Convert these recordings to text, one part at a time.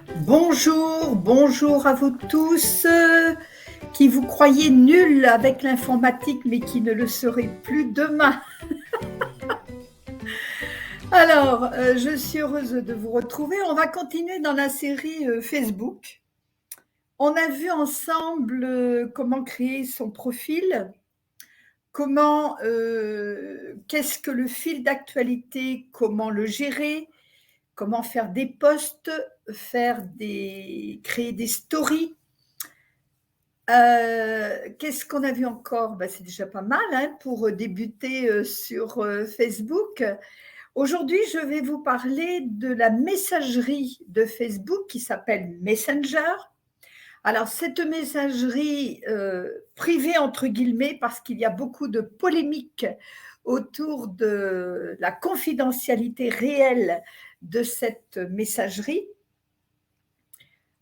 Bonjour, bonjour à vous tous qui vous croyez nuls avec l'informatique mais qui ne le serez plus demain. Alors, je suis heureuse de vous retrouver. On va continuer dans la série Facebook. On a vu ensemble comment créer son profil, qu'est-ce que le fil d'actualité, comment le gérer, comment faire des posts, créer des stories. Qu'est-ce qu'on a vu encore? C'est déjà pas mal, hein, pour débuter sur Facebook. Aujourd'hui, je vais vous parler de la messagerie de Facebook qui s'appelle Messenger. Alors, cette messagerie privée, entre guillemets, parce qu'il y a beaucoup de polémiques autour de la confidentialité réelle de cette messagerie.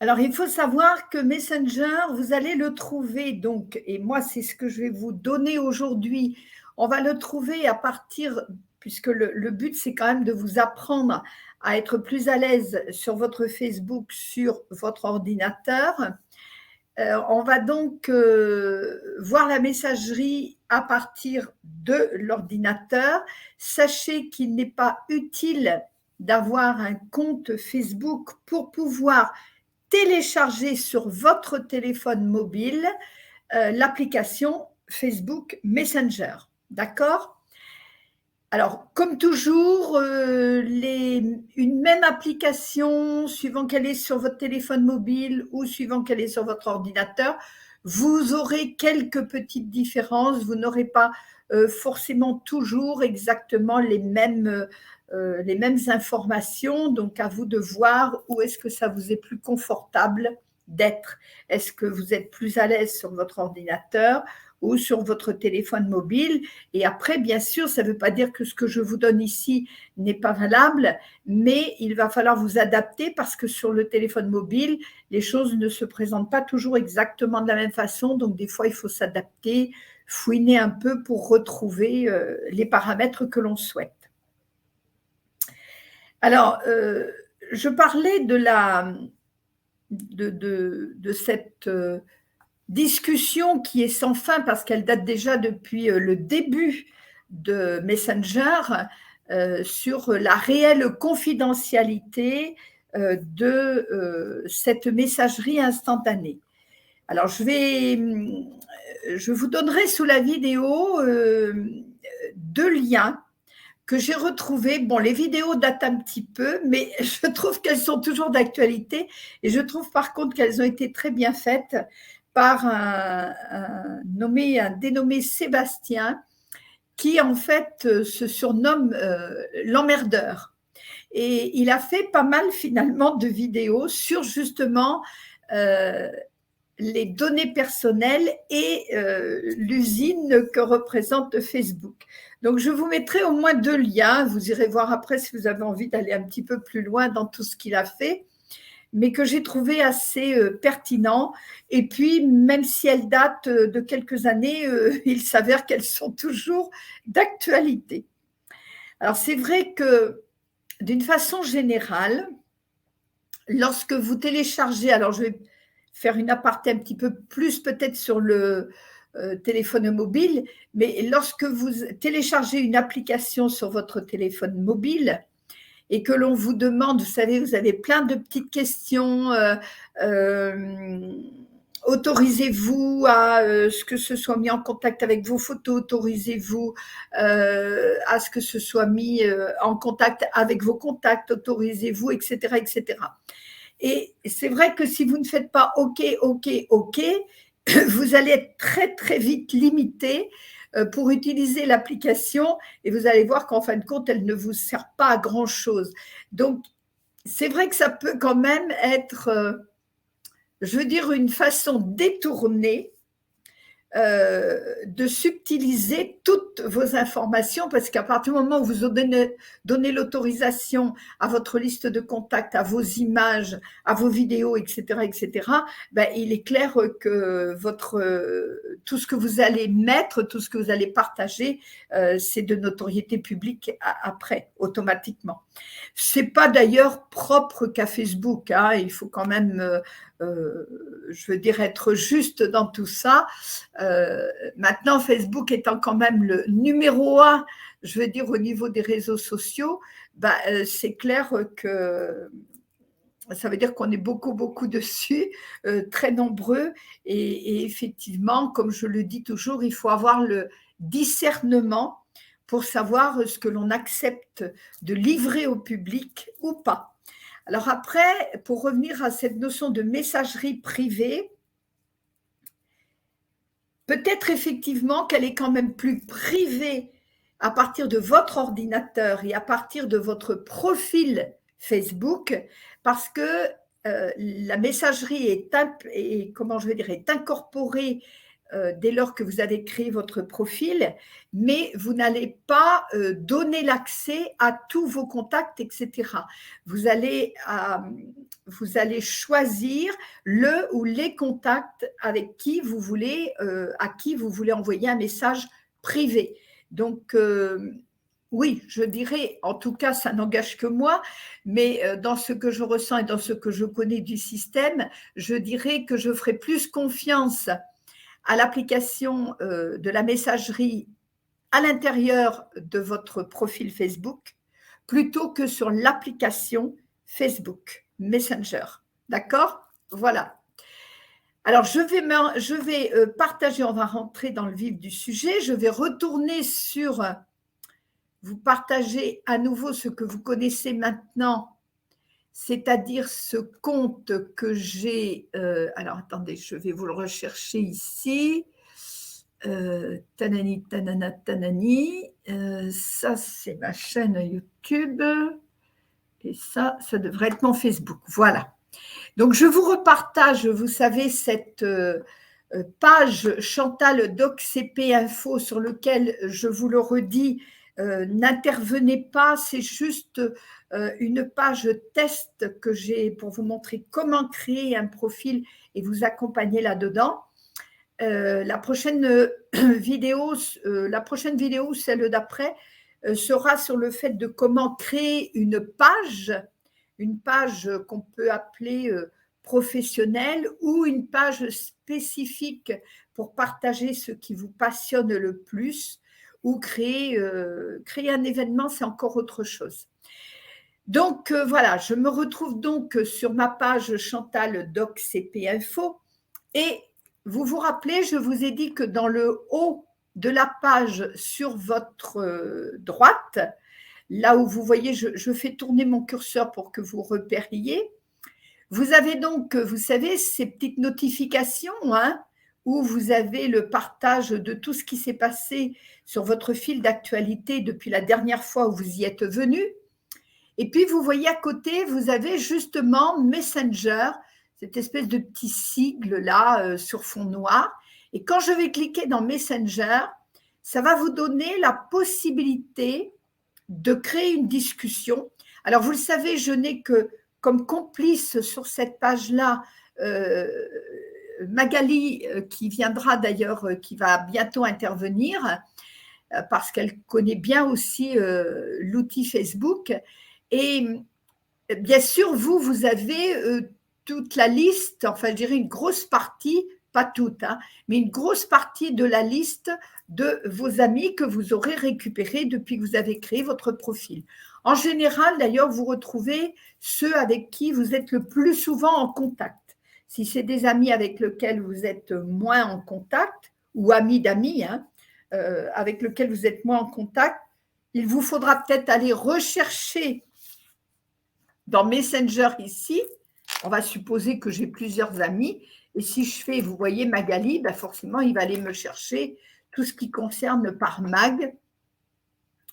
Alors, il faut savoir que Messenger, vous allez le trouver donc, et moi, c'est ce que je vais vous donner aujourd'hui. On va le trouver à partir, puisque le but, c'est quand même de vous apprendre à être plus à l'aise sur votre Facebook, sur votre ordinateur. On va donc voir la messagerie à partir de l'ordinateur. Sachez qu'il n'est pas utile d'avoir un compte Facebook pour pouvoir télécharger sur votre téléphone mobile l'application Facebook Messenger. D'accord? Alors, comme toujours, une même application, suivant qu'elle est sur votre téléphone mobile ou suivant qu'elle est sur votre ordinateur, vous aurez quelques petites différences. Vous n'aurez pas forcément toujours exactement les mêmes informations. Donc, à vous de voir où est-ce que ça vous est plus confortable d'être. Est-ce que vous êtes plus à l'aise sur votre ordinateur ou sur votre téléphone mobile? Et après, bien sûr, ça ne veut pas dire que ce que je vous donne ici n'est pas valable, mais il va falloir vous adapter parce que sur le téléphone mobile, les choses ne se présentent pas toujours exactement de la même façon. Donc, des fois, il faut s'adapter, fouiner un peu pour retrouver les paramètres que l'on souhaite. Alors, je parlais de cette discussion qui est sans fin parce qu'elle date déjà depuis le début de Messenger sur la réelle confidentialité de cette messagerie instantanée. Alors, je vous donnerai sous la vidéo deux liens que j'ai retrouvés. Bon, les vidéos datent un petit peu, mais je trouve qu'elles sont toujours d'actualité et je trouve par contre qu'elles ont été très bien faites par un dénommé Sébastien qui en fait se surnomme l'emmerdeur. Et il a fait pas mal finalement de vidéos sur justement les données personnelles et l'usine que représente Facebook. Donc, je vous mettrai au moins deux liens. Vous irez voir après si vous avez envie d'aller un petit peu plus loin dans tout ce qu'il a fait, mais que j'ai trouvé assez pertinent. Et puis, même si elles datent de quelques années, il s'avère qu'elles sont toujours d'actualité. Alors, c'est vrai que d'une façon générale, lorsque vous téléchargez, alors je vais faire une aparté un petit peu plus peut-être sur le téléphone mobile, mais lorsque vous téléchargez une application sur votre téléphone mobile et que l'on vous demande, vous savez, vous avez plein de petites questions, autorisez-vous à ce que ce soit mis en contact avec vos photos, autorisez-vous à ce que ce soit mis en contact avec vos contacts, autorisez-vous, etc., etc. Et c'est vrai que si vous ne faites pas OK, OK, OK, vous allez être très, très vite limité pour utiliser l'application et vous allez voir qu'en fin de compte, elle ne vous sert pas à grand-chose. Donc, c'est vrai que ça peut quand même être, je veux dire, une façon détournée de subtiliser toutes vos informations, parce qu'à partir du moment où vous donnez l'autorisation à votre liste de contacts, à vos images, à vos vidéos, etc., ben, il est clair que tout ce que vous allez mettre, tout ce que vous allez partager, c'est de notoriété publique après, automatiquement. C'est pas d'ailleurs propre qu'à Facebook, hein, il faut quand même, je veux dire, être juste dans tout ça. Maintenant, Facebook étant quand même le numéro 1, je veux dire, au niveau des réseaux sociaux, bah, c'est clair que ça veut dire qu'on est beaucoup dessus, très nombreux. Et effectivement, comme je le dis toujours, il faut avoir le discernement pour savoir ce que l'on accepte de livrer au public ou pas. Alors après, pour revenir à cette notion de messagerie privée, peut-être effectivement qu'elle est quand même plus privée à partir de votre ordinateur et à partir de votre profil Facebook, parce que la messagerie est incorporée dès lors que vous avez créé votre profil, mais vous n'allez pas donner l'accès à tous vos contacts, etc. Vous allez choisir le ou les contacts avec qui vous voulez, à qui vous voulez envoyer un message privé. Donc, oui, je dirais, en tout cas, ça n'engage que moi, mais dans ce que je ressens et dans ce que je connais du système, je dirais que je ferai plus confiance à l'application de la messagerie à l'intérieur de votre profil Facebook plutôt que sur l'application Facebook Messenger. D'accord? Voilà. Alors, je vais partager, on va rentrer dans le vif du sujet. Je vais retourner sur, vous partager à nouveau ce que vous connaissez maintenant, c'est-à-dire ce compte que j'ai. Alors, attendez, je vais vous le rechercher ici. Tanani, tanana, tanani. Ça, c'est ma chaîne YouTube. Et ça devrait être mon Facebook. Voilà. Donc, je vous repartage, vous savez, cette page Chantal Doc CP Info sur lequel, je vous le redis, n'intervenez pas, c'est juste une page test que j'ai pour vous montrer comment créer un profil et vous accompagner là-dedans. La prochaine vidéo, celle d'après, sera sur le fait de comment créer une page qu'on peut appeler professionnelle ou une page spécifique pour partager ce qui vous passionne le plus ou créer un événement, c'est encore autre chose. Donc voilà, je me retrouve donc sur ma page Chantal Doc CP Info et vous vous rappelez, je vous ai dit que dans le haut de la page sur votre droite, là où vous voyez, je fais tourner mon curseur pour que vous repériez. Vous avez donc, vous savez, ces petites notifications hein, où vous avez le partage de tout ce qui s'est passé sur votre fil d'actualité depuis la dernière fois où vous y êtes venu. Et puis, vous voyez à côté, vous avez justement Messenger, cette espèce de petit sigle là sur fond noir. Et quand je vais cliquer dans Messenger, ça va vous donner la possibilité de créer une discussion. Alors, vous le savez, je n'ai que comme complice sur cette page-là Magali, qui viendra d'ailleurs, qui va bientôt intervenir, parce qu'elle connaît bien aussi l'outil Facebook. Et bien sûr, vous avez toute la liste, enfin, je dirais une grosse partie, pas toute, hein, mais une grosse partie de la liste de vos amis que vous aurez récupérés depuis que vous avez créé votre profil. En général, d'ailleurs, vous retrouvez ceux avec qui vous êtes le plus souvent en contact. Si c'est des amis avec lesquels vous êtes moins en contact, ou amis d'amis, hein, avec lesquels vous êtes moins en contact, il vous faudra peut-être aller rechercher dans Messenger ici. On va supposer que j'ai plusieurs amis. Et si je fais, vous voyez, Magali, ben forcément, il va aller me chercher tout ce qui concerne par Mag.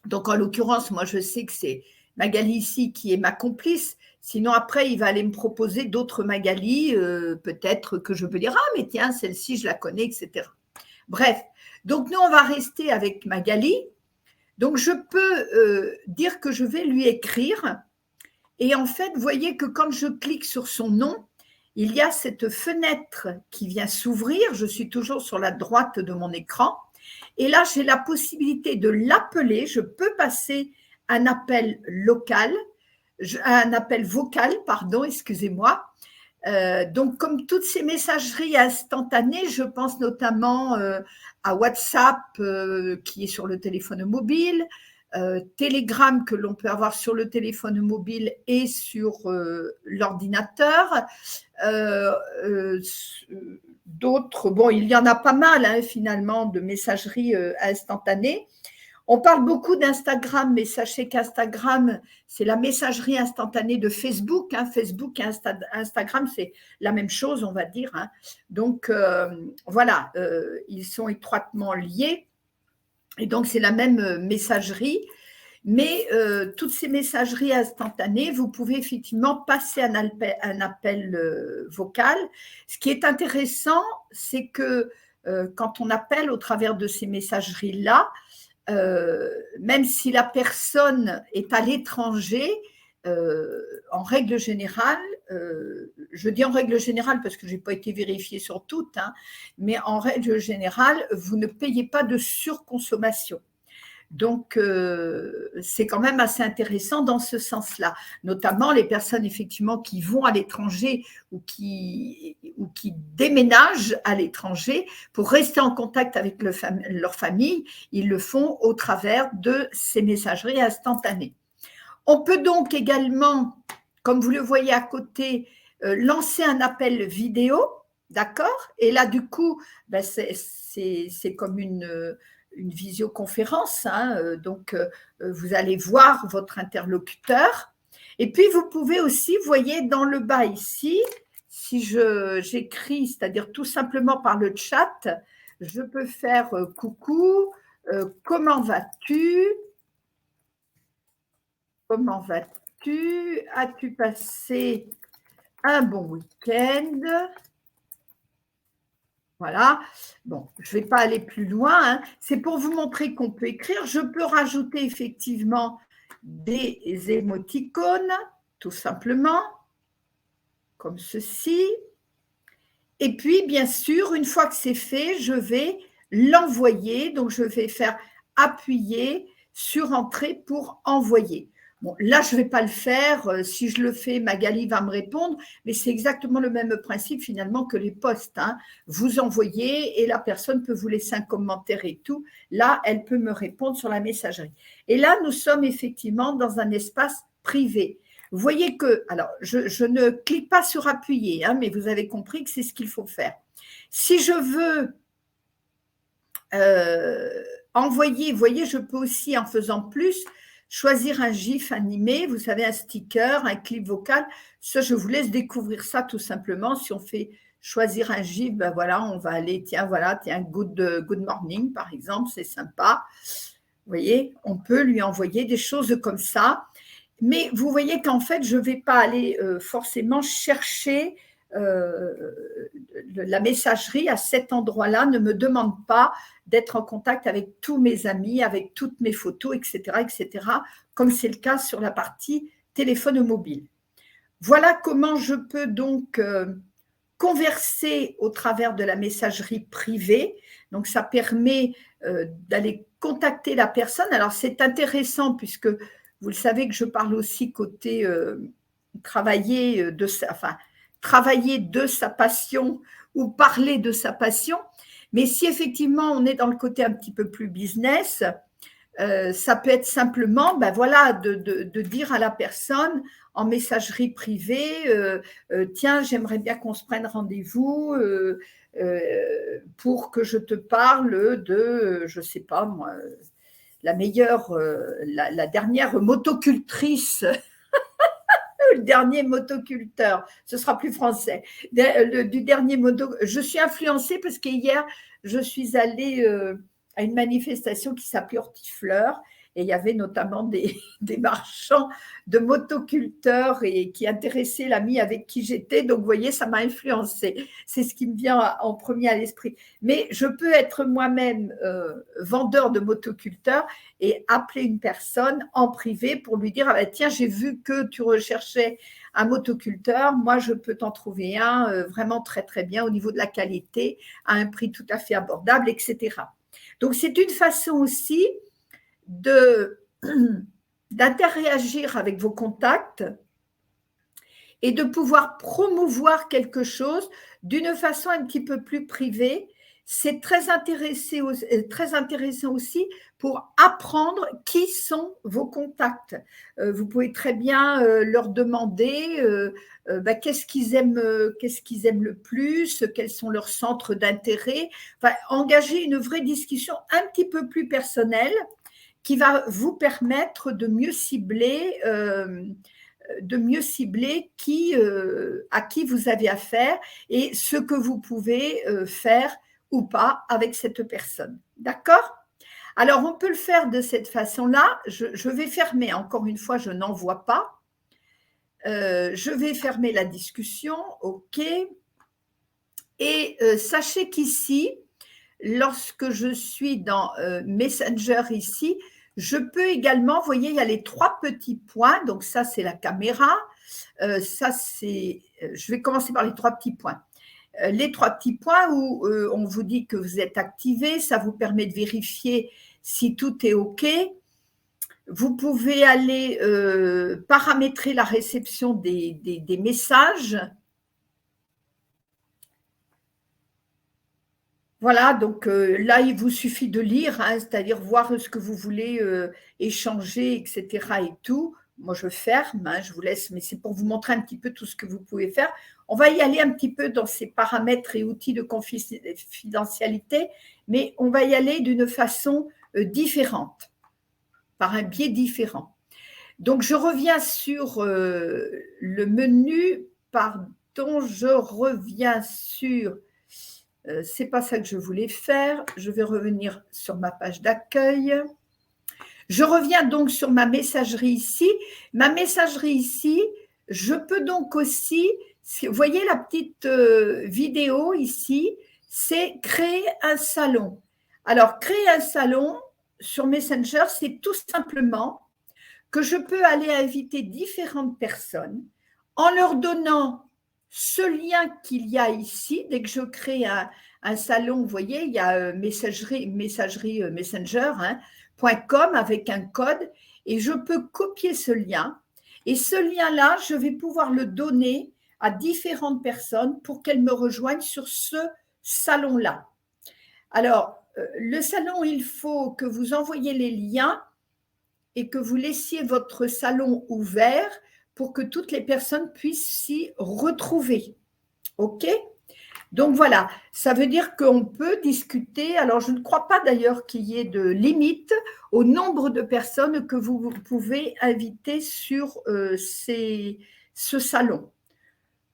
Donc, en l'occurrence, moi, je sais que c'est Magali ici qui est ma complice. Sinon, après, il va aller me proposer d'autres Magali, peut-être que je peux dire « Ah, mais tiens, celle-ci, je la connais, etc. » Bref, donc nous, on va rester avec Magali. Donc, je peux dire que je vais lui écrire. Et en fait, vous voyez que quand je clique sur son nom, il y a cette fenêtre qui vient s'ouvrir. Je suis toujours sur la droite de mon écran. Et là, j'ai la possibilité de l'appeler. Je peux passer un appel local, un appel vocal, pardon, excusez-moi. Donc, comme toutes ces messageries instantanées, je pense notamment à WhatsApp qui est sur le téléphone mobile, Telegram que l'on peut avoir sur le téléphone mobile et sur l'ordinateur. D'autres, bon, il y en a pas mal hein, finalement de messageries instantanées. On parle beaucoup d'Instagram, mais sachez qu'Instagram, c'est la messagerie instantanée de Facebook. Hein. Facebook et Instagram, c'est la même chose, on va dire. Hein. Donc, voilà, ils sont étroitement liés. Et donc, c'est la même messagerie. Mais toutes ces messageries instantanées, vous pouvez effectivement passer un appel vocal. Ce qui est intéressant, c'est que quand on appelle au travers de ces messageries-là, même si la personne est à l'étranger, en règle générale, je dis en règle générale parce que je n'ai pas été vérifiée sur toutes, hein, mais en règle générale, vous ne payez pas de surconsommation. Donc, c'est quand même assez intéressant dans ce sens-là, notamment les personnes effectivement qui vont à l'étranger ou qui déménagent à l'étranger pour rester en contact avec leur famille, ils le font au travers de ces messageries instantanées. On peut donc également, comme vous le voyez à côté, lancer un appel vidéo, d'accord? Et là, du coup, ben c'est comme une visioconférence, hein, donc vous allez voir votre interlocuteur. Et puis, vous pouvez aussi, vous voyez, dans le bas ici, si j'écris, c'est-à-dire tout simplement par le chat, je peux faire coucou, comment vas-tu? Comment vas-tu? As-tu passé un bon week-end? Voilà. Bon, je ne vais pas aller plus loin. Hein. C'est pour vous montrer qu'on peut écrire. Je peux rajouter effectivement des émoticônes, tout simplement, comme ceci. Et puis, bien sûr, une fois que c'est fait, je vais l'envoyer. Donc, je vais faire appuyer sur Entrée pour envoyer. Bon, là, je ne vais pas le faire. Si je le fais, Magali va me répondre. Mais c'est exactement le même principe finalement que les posts. Hein. Vous envoyez et la personne peut vous laisser un commentaire et tout. Là, elle peut me répondre sur la messagerie. Et là, nous sommes effectivement dans un espace privé. Vous voyez que, alors, je ne clique pas sur appuyer, hein, mais vous avez compris que c'est ce qu'il faut faire. Si je veux envoyer, vous voyez, je peux aussi, en faisant plus, choisir un GIF animé, vous savez, un sticker, un clip vocal. Ça, je vous laisse découvrir ça tout simplement. Si on fait choisir un GIF, ben voilà, on va aller, tiens, voilà, tiens, good morning, par exemple, c'est sympa. Vous voyez, on peut lui envoyer des choses comme ça. Mais vous voyez qu'en fait, je ne vais pas aller forcément chercher la messagerie à cet endroit-là, ne me demande pas d'être en contact avec tous mes amis, avec toutes mes photos, etc., comme c'est le cas sur la partie téléphone mobile. Voilà comment je peux donc converser au travers de la messagerie privée. Donc, ça permet d'aller contacter la personne. Alors, c'est intéressant puisque vous le savez que je parle aussi côté travailler de sa passion ou parler de sa passion. Mais si effectivement on est dans le côté un petit peu plus business, ça peut être simplement ben voilà, de dire à la personne en messagerie privée, tiens, j'aimerais bien qu'on se prenne rendez-vous pour que je te parle de, je ne sais pas moi, la meilleure, la dernière motocultrice, le dernier motoculteur, ce sera plus français, du dernier moto. Je suis influencée parce qu'hier, je suis allée à une manifestation qui s'appelait Hortifleur Et il y avait notamment des marchands de motoculteurs et qui intéressaient l'ami avec qui j'étais. Donc, vous voyez, ça m'a influencé. C'est ce qui me vient en premier à l'esprit. Mais je peux être moi-même vendeur de motoculteurs et appeler une personne en privé pour lui dire, ah ben, tiens, j'ai vu que tu recherchais un motoculteur, moi je peux t'en trouver un vraiment très très bien au niveau de la qualité, à un prix tout à fait abordable, etc. Donc c'est une façon aussi d'interagir avec vos contacts et de pouvoir promouvoir quelque chose d'une façon un petit peu plus privée. C'est très intéressant aussi pour apprendre qui sont vos contacts. Vous pouvez très bien leur demander qu'est-ce qu'ils aiment le plus, quels sont leurs centres d'intérêt. Enfin, engager une vraie discussion un petit peu plus personnelle qui va vous permettre de mieux cibler à qui vous avez affaire et ce que vous pouvez faire ou pas avec cette personne. D'accord ? Alors, on peut le faire de cette façon-là. Je vais fermer, encore une fois, je n'en vois pas. Je vais fermer la discussion, OK. Et sachez qu'ici, lorsque je suis dans Messenger ici, je peux également, vous voyez, il y a les 3 petits points. Donc, ça, c'est la caméra. Je vais commencer par les 3 petits points. Les 3 petits points où on vous dit que vous êtes activé, ça vous permet de vérifier si tout est OK. Vous pouvez aller paramétrer la réception des messages. Voilà, donc là, il vous suffit de lire, hein, c'est-à-dire voir ce que vous voulez échanger, etc. et tout. Moi, je ferme, hein, je vous laisse, mais c'est pour vous montrer un petit peu tout ce que vous pouvez faire. On va y aller un petit peu dans ces paramètres et outils de confidentialité, mais on va y aller d'une façon différente, par un biais différent. Donc, je reviens sur le menu, pardon, je reviens sur… c'est pas ça que je voulais faire. Je vais revenir sur ma page d'accueil. Je reviens donc sur ma messagerie ici. Ma messagerie ici, je peux donc aussi, vous voyez la petite vidéo ici, c'est créer un salon. Alors, créer un salon sur Messenger, c'est tout simplement que je peux aller inviter différentes personnes en leur donnant ce lien qu'il y a ici. Dès que je crée un salon, vous voyez, il y a messagerie Messenger, hein, .com avec un code et je peux copier ce lien. Et ce lien-là, je vais pouvoir le donner à différentes personnes pour qu'elles me rejoignent sur ce salon-là. Alors, le salon, il faut que vous envoyiez les liens et que vous laissiez votre salon ouvert pour que toutes les personnes puissent s'y retrouver. OK ? Donc voilà, ça veut dire qu'on peut discuter. Alors, je ne crois pas d'ailleurs qu'il y ait de limite au nombre de personnes que vous pouvez inviter sur ce salon.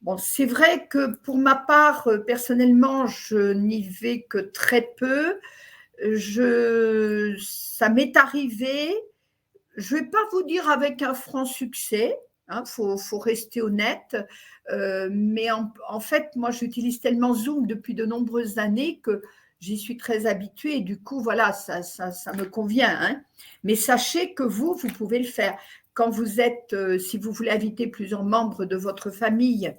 Bon, c'est vrai que pour ma part, personnellement, je n'y vais que très peu. Ça m'est arrivé, je ne vais pas vous dire avec un franc succès, faut rester honnête, mais en fait, moi, j'utilise tellement Zoom depuis de nombreuses années que j'y suis très habituée et du coup, voilà, ça me convient. Hein. Mais sachez que vous pouvez le faire. Quand vous êtes, si vous voulez inviter plusieurs membres de votre famille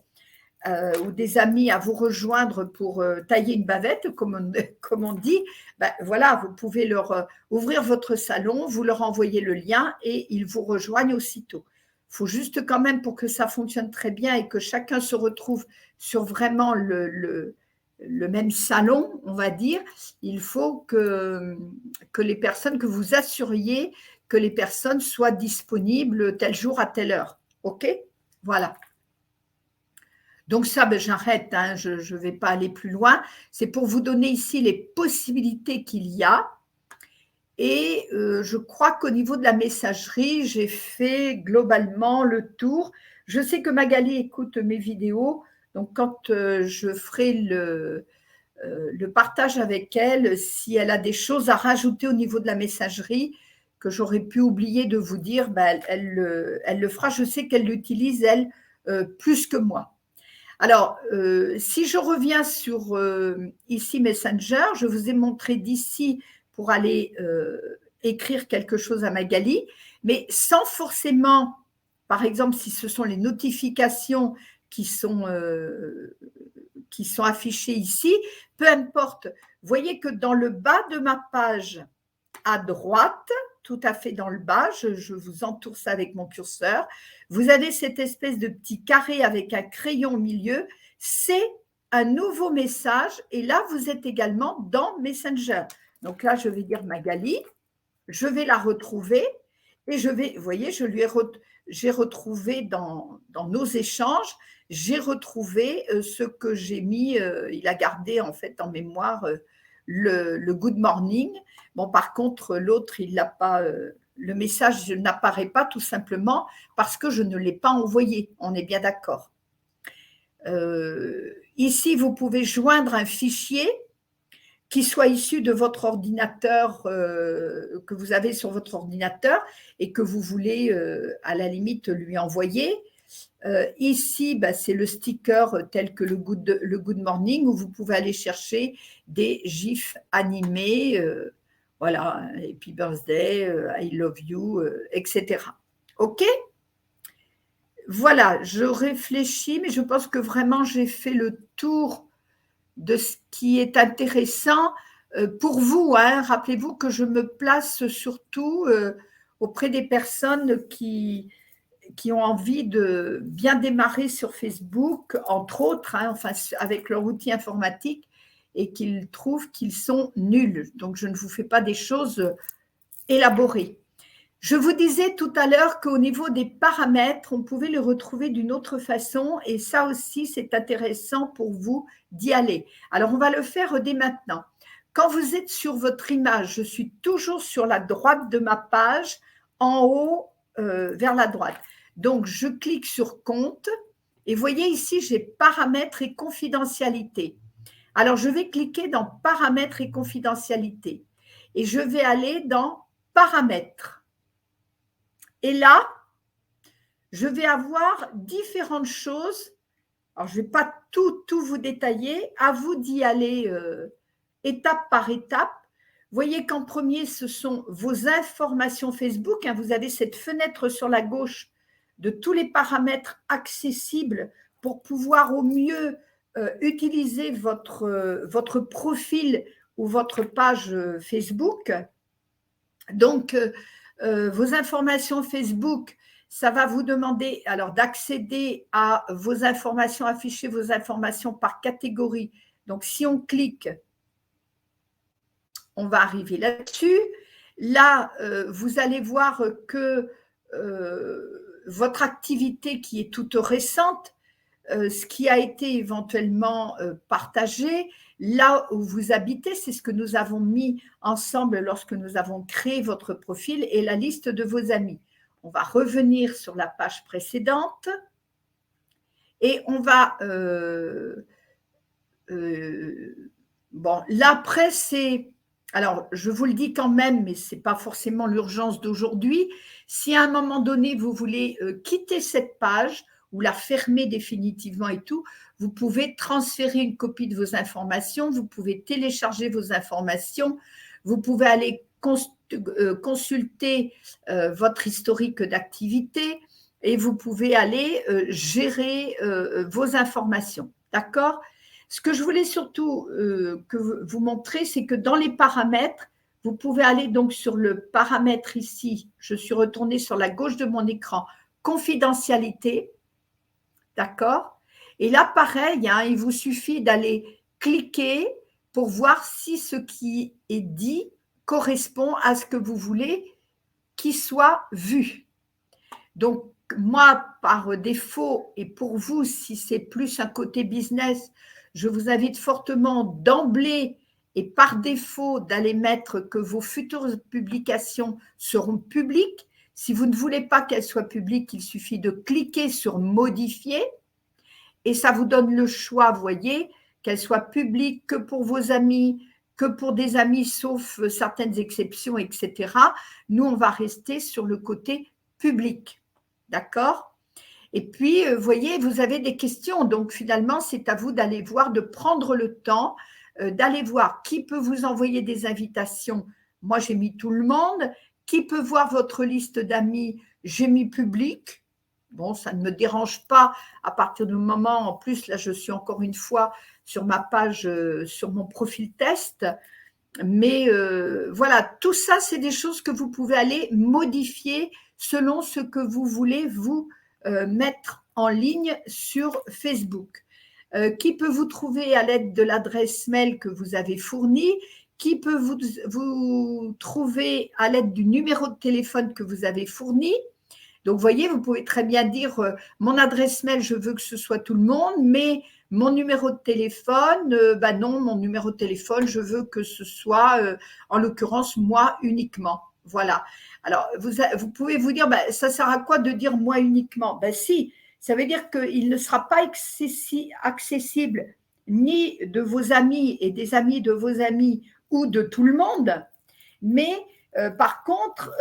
ou des amis à vous rejoindre pour tailler une bavette, comme on dit, ben, voilà, vous pouvez leur ouvrir votre salon, vous leur envoyez le lien et ils vous rejoignent aussitôt. Il faut juste quand même, pour que ça fonctionne très bien et que chacun se retrouve sur vraiment le même salon, on va dire, il faut que les personnes, que vous assuriez que les personnes soient disponibles tel jour à telle heure. OK ? Voilà. Donc ça, ben, j'arrête, hein, je ne vais pas aller plus loin. C'est pour vous donner ici les possibilités qu'il y a. Et je crois qu'au niveau de la messagerie, j'ai fait globalement le tour. Je sais que Magali écoute mes vidéos, donc quand je ferai le partage avec elle, si elle a des choses à rajouter au niveau de la messagerie, que j'aurais pu oublier de vous dire, ben, elle le fera. Je sais qu'elle l'utilise, elle, plus que moi. Alors, si je reviens sur ici Messenger, je vous ai montré d'ici pour aller écrire quelque chose à Magali, mais sans forcément, par exemple, si ce sont les notifications qui sont affichées ici, peu importe. Vous voyez que dans le bas de ma page, à droite, tout à fait dans le bas, je vous entoure ça avec mon curseur, vous avez cette espèce de petit carré avec un crayon au milieu, c'est un nouveau message et là, vous êtes également dans Messenger. Donc là, je vais dire Magali, je vais la retrouver et je vais, vous voyez, j'ai retrouvé dans nos échanges, j'ai retrouvé ce que j'ai mis, il a gardé en fait en mémoire le good morning. Bon, par contre, l'autre, il l'a pas, le message n'apparaît pas tout simplement parce que je ne l'ai pas envoyé. On est bien d'accord. Ici, vous pouvez joindre un fichier qui soit issu de votre ordinateur, que vous avez sur votre ordinateur et que vous voulez à la limite lui envoyer. Ici, bah, c'est le sticker tel que le good morning où vous pouvez aller chercher des gifs animés, voilà, Happy Birthday, I love you, etc. OK? Voilà, je réfléchis, mais je pense que vraiment j'ai fait le tour de ce qui est intéressant pour vous. Hein. Rappelez-vous que je me place surtout auprès des personnes qui ont envie de bien démarrer sur Facebook, entre autres, hein, enfin, avec leur outil informatique, et qu'ils trouvent qu'ils sont nuls. Donc, je ne vous fais pas des choses élaborées. Je vous disais tout à l'heure qu'au niveau des paramètres, on pouvait les retrouver d'une autre façon, et ça aussi, c'est intéressant pour vous d'y aller. Alors, on va le faire dès maintenant. Quand vous êtes sur votre image, je suis toujours sur la droite de ma page, en haut vers la droite. Donc, je clique sur compte et vous voyez ici, j'ai paramètres et confidentialité. Alors, je vais cliquer dans paramètres et confidentialité et je vais aller dans paramètres. Et là, je vais avoir différentes choses. Alors, je ne vais pas tout vous détailler, à vous d'y aller étape par étape. Vous voyez qu'en premier, ce sont vos informations Facebook. Hein, vous avez cette fenêtre sur la gauche de tous les paramètres accessibles pour pouvoir au mieux utiliser votre profil ou votre page Facebook. Donc, vos informations Facebook, ça va vous demander alors d'accéder à vos informations, afficher vos informations par catégorie. Donc, si on clique, on va arriver là-dessus. Là, vous allez voir que votre activité qui est toute récente, ce qui a été éventuellement partagé, là où vous habitez, c'est ce que nous avons mis ensemble lorsque nous avons créé votre profil et la liste de vos amis. On va revenir sur la page précédente et on va… bon, l'après, c'est… Alors, je vous le dis quand même, mais ce n'est pas forcément l'urgence d'aujourd'hui. Si à un moment donné, vous voulez quitter cette page ou la fermer définitivement et tout, vous pouvez transférer une copie de vos informations, vous pouvez télécharger vos informations, vous pouvez aller consulter votre historique d'activité et vous pouvez aller gérer vos informations. D'accord ? Ce que je voulais surtout vous montrer, c'est que dans les paramètres, vous pouvez aller donc sur le paramètre ici, je suis retournée sur la gauche de mon écran, confidentialité, d'accord? Et là, pareil, hein, il vous suffit d'aller cliquer pour voir si ce qui est dit correspond à ce que vous voulez qu'il soit vu. Donc, moi, par défaut, et pour vous, si c'est plus un côté business, je vous invite fortement d'emblée et par défaut d'aller mettre que vos futures publications seront publiques. Si vous ne voulez pas qu'elles soient publiques, il suffit de cliquer sur « Modifier » et ça vous donne le choix, vous voyez, qu'elles soient publiques que pour vos amis, que pour des amis, sauf certaines exceptions, etc. Nous, on va rester sur le côté public. D'accord ? Et puis, vous voyez, vous avez des questions. Donc, finalement, c'est à vous d'aller voir, de prendre le temps, d'aller voir qui peut vous envoyer des invitations. Moi, j'ai mis tout le monde. Qui peut voir votre liste d'amis? J'ai mis public. Bon, ça ne me dérange pas à partir du moment, en plus, là, je suis encore une fois sur ma page, sur mon profil test. Mais voilà, tout ça, c'est des choses que vous pouvez aller modifier selon ce que vous voulez vous mettre en ligne sur Facebook. Qui peut vous trouver à l'aide de l'adresse mail que vous avez fournie? Qui peut vous trouver à l'aide du numéro de téléphone que vous avez fourni? Donc, vous voyez, vous pouvez très bien dire mon adresse mail, je veux que ce soit tout le monde, mais mon numéro de téléphone, non, mon numéro de téléphone, je veux que ce soit, en l'occurrence, moi uniquement. Voilà. Alors, vous pouvez vous dire, ça sert à quoi de dire moi uniquement? Si, ça veut dire qu'il ne sera pas accessible ni de vos amis et des amis de vos amis ou de tout le monde, mais par contre,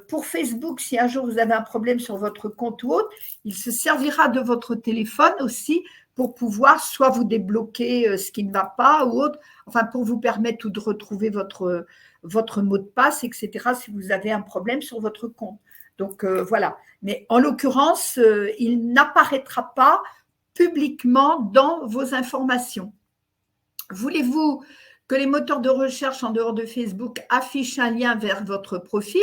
pour Facebook, si un jour vous avez un problème sur votre compte ou autre, il se servira de votre téléphone aussi pour pouvoir soit vous débloquer ce qui ne va pas ou autre, enfin pour vous permettre de retrouver votre mot de passe, etc., si vous avez un problème sur votre compte. Donc voilà. Mais en l'occurrence, il n'apparaîtra pas publiquement dans vos informations. Voulez-vous que les moteurs de recherche en dehors de Facebook affichent un lien vers votre profil?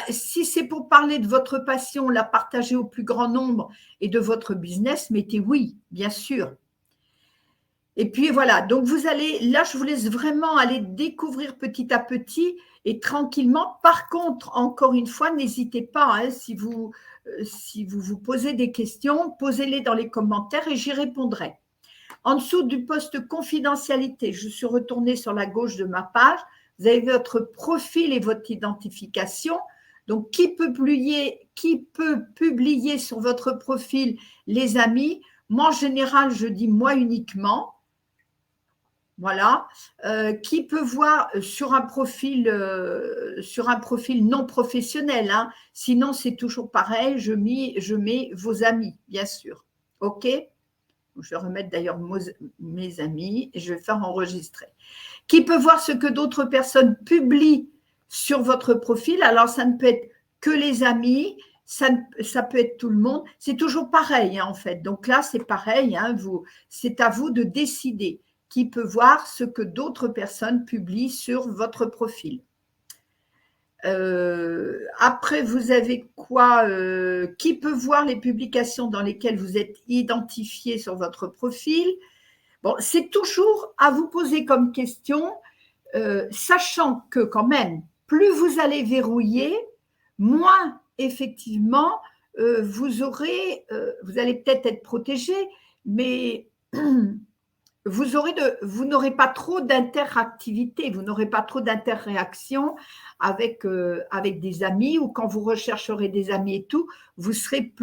Si c'est pour parler de votre passion, la partager au plus grand nombre et de votre business, mettez oui, bien sûr. Et puis voilà, donc vous allez, là je vous laisse vraiment aller découvrir petit à petit et tranquillement. Par contre, encore une fois, n'hésitez pas, si vous vous posez des questions, posez-les dans les commentaires et j'y répondrai. En dessous du poste confidentialité, je suis retournée sur la gauche de ma page. Vous avez votre profil et votre identification. Donc, qui peut publier sur votre profil les amis? Moi, en général, je dis moi uniquement. Voilà. Qui peut voir sur un profil non professionnel, hein. Sinon, c'est toujours pareil. Je mets vos amis, bien sûr. OK? Je vais remettre d'ailleurs mes amis et je vais faire enregistrer. Qui peut voir ce que d'autres personnes publient sur votre profil? Alors, ça ne peut être que les amis, ça peut être tout le monde. C'est toujours pareil, hein, en fait. Donc là, c'est pareil. Hein, c'est à vous de décider qui peut voir ce que d'autres personnes publient sur votre profil. Après, vous avez quoi? Qui peut voir les publications dans lesquelles vous êtes identifié sur votre profil? Bon, c'est toujours à vous poser comme question, sachant que quand même, plus vous allez verrouiller, moins effectivement vous allez peut-être être protégé, mais vous n'aurez pas trop d'interactivité, vous n'aurez pas trop d'interréaction avec des amis, ou quand vous rechercherez des amis et tout, vous serez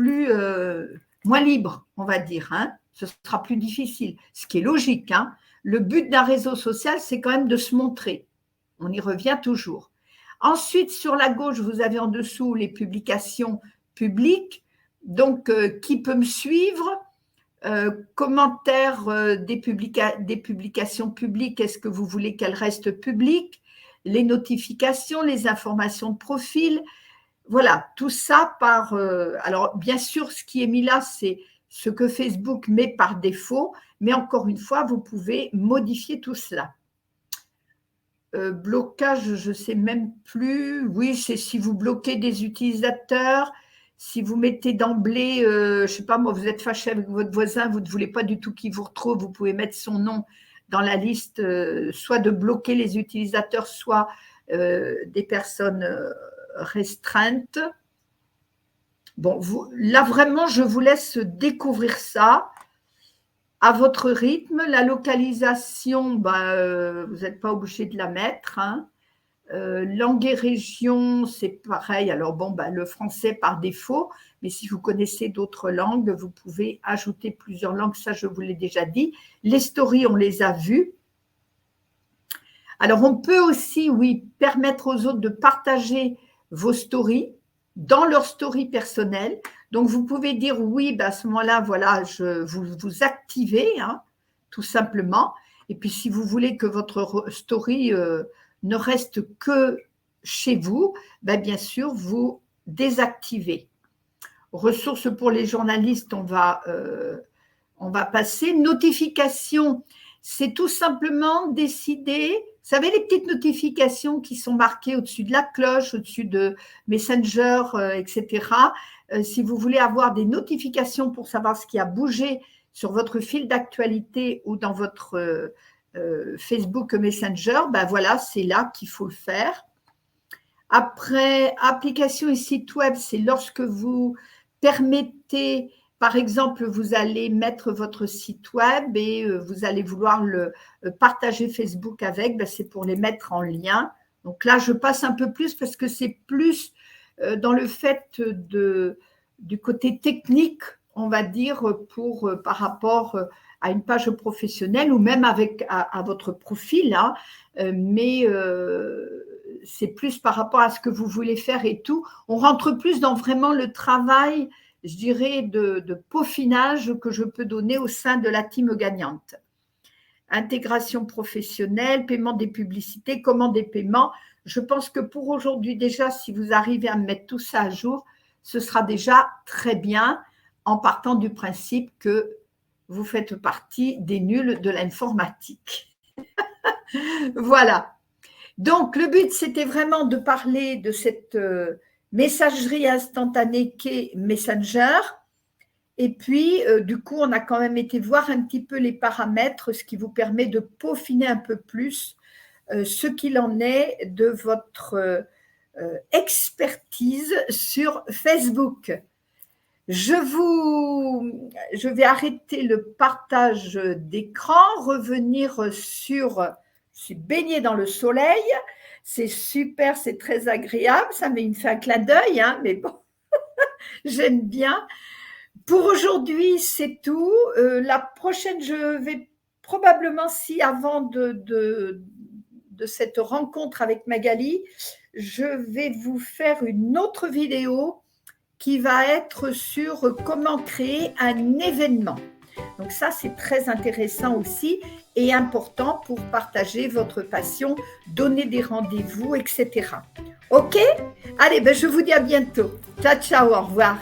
moins libre, on va dire, hein. Ce sera plus difficile, ce qui est logique, hein. Le but d'un réseau social, c'est quand même de se montrer. On y revient toujours. Ensuite, sur la gauche, vous avez en dessous les publications publiques. Donc, qui peut me suivre? Commentaires des publications publiques, est-ce que vous voulez qu'elles restent publiques? Les notifications, les informations de profil, voilà, tout ça alors bien sûr, ce qui est mis là, c'est ce que Facebook met par défaut, mais encore une fois, vous pouvez modifier tout cela. Blocage, je ne sais même plus. Oui, c'est si vous bloquez des utilisateurs, si vous mettez d'emblée, je ne sais pas moi, vous êtes fâché avec votre voisin, vous ne voulez pas du tout qu'il vous retrouve, vous pouvez mettre son nom dans la liste, soit de bloquer les utilisateurs, soit des personnes restreintes. Bon, là vraiment, je vous laisse découvrir ça à votre rythme. La localisation, vous n'êtes pas obligé de la mettre, hein. Langue et région, c'est pareil. Alors bon, le français par défaut, mais si vous connaissez d'autres langues, vous pouvez ajouter plusieurs langues, ça je vous l'ai déjà dit. Les stories, on les a vues. Alors, on peut aussi, oui, permettre aux autres de partager vos stories dans leurs stories personnelles. Donc, vous pouvez dire oui, ben à ce moment-là, voilà, vous activez, hein, tout simplement. Et puis, si vous voulez que votre story ne reste que chez vous, ben bien sûr, vous désactivez. Ressources pour les journalistes, on va passer. Notifications, c'est tout simplement décider, vous savez, les petites notifications qui sont marquées au-dessus de la cloche, au-dessus de Messenger, etc. Si vous voulez avoir des notifications pour savoir ce qui a bougé sur votre fil d'actualité ou dans votre Facebook Messenger, ben voilà, c'est là qu'il faut le faire. Après, applications et sites web, c'est lorsque vous permettez, par exemple, vous allez mettre votre site web et vous allez vouloir le partager Facebook avec, ben c'est pour les mettre en lien. Donc là, je passe un peu plus parce que c'est plus dans le fait du côté technique, on va dire, par rapport à une page professionnelle ou même à votre profil, hein, mais c'est plus par rapport à ce que vous voulez faire et tout. On rentre plus dans vraiment le travail, je dirais, de peaufinage que je peux donner au sein de la team gagnante. Intégration professionnelle, paiement des publicités, commande des paiements. Je pense que pour aujourd'hui déjà, si vous arrivez à mettre tout ça à jour, ce sera déjà très bien en partant du principe que vous faites partie des nuls de l'informatique. Voilà. Donc, le but, c'était vraiment de parler de cette messagerie instantanée qu'est Messenger. Et puis, du coup, on a quand même été voir un petit peu les paramètres, ce qui vous permet de peaufiner un peu plus ce qu'il en est de votre expertise sur Facebook. Je vais arrêter le partage d'écran, revenir sur… Je suis baignée dans le soleil, c'est super, c'est très agréable, ça me fait un clin d'œil, hein, mais bon, j'aime bien. Pour aujourd'hui, c'est tout. La prochaine, je vais probablement, si avant de cette rencontre avec Magali, je vais vous faire une autre vidéo qui va être sur comment créer un événement. Donc ça, c'est très intéressant aussi et important pour partager votre passion, donner des rendez-vous, etc. OK ? Allez, ben je vous dis à bientôt. Ciao, ciao, au revoir.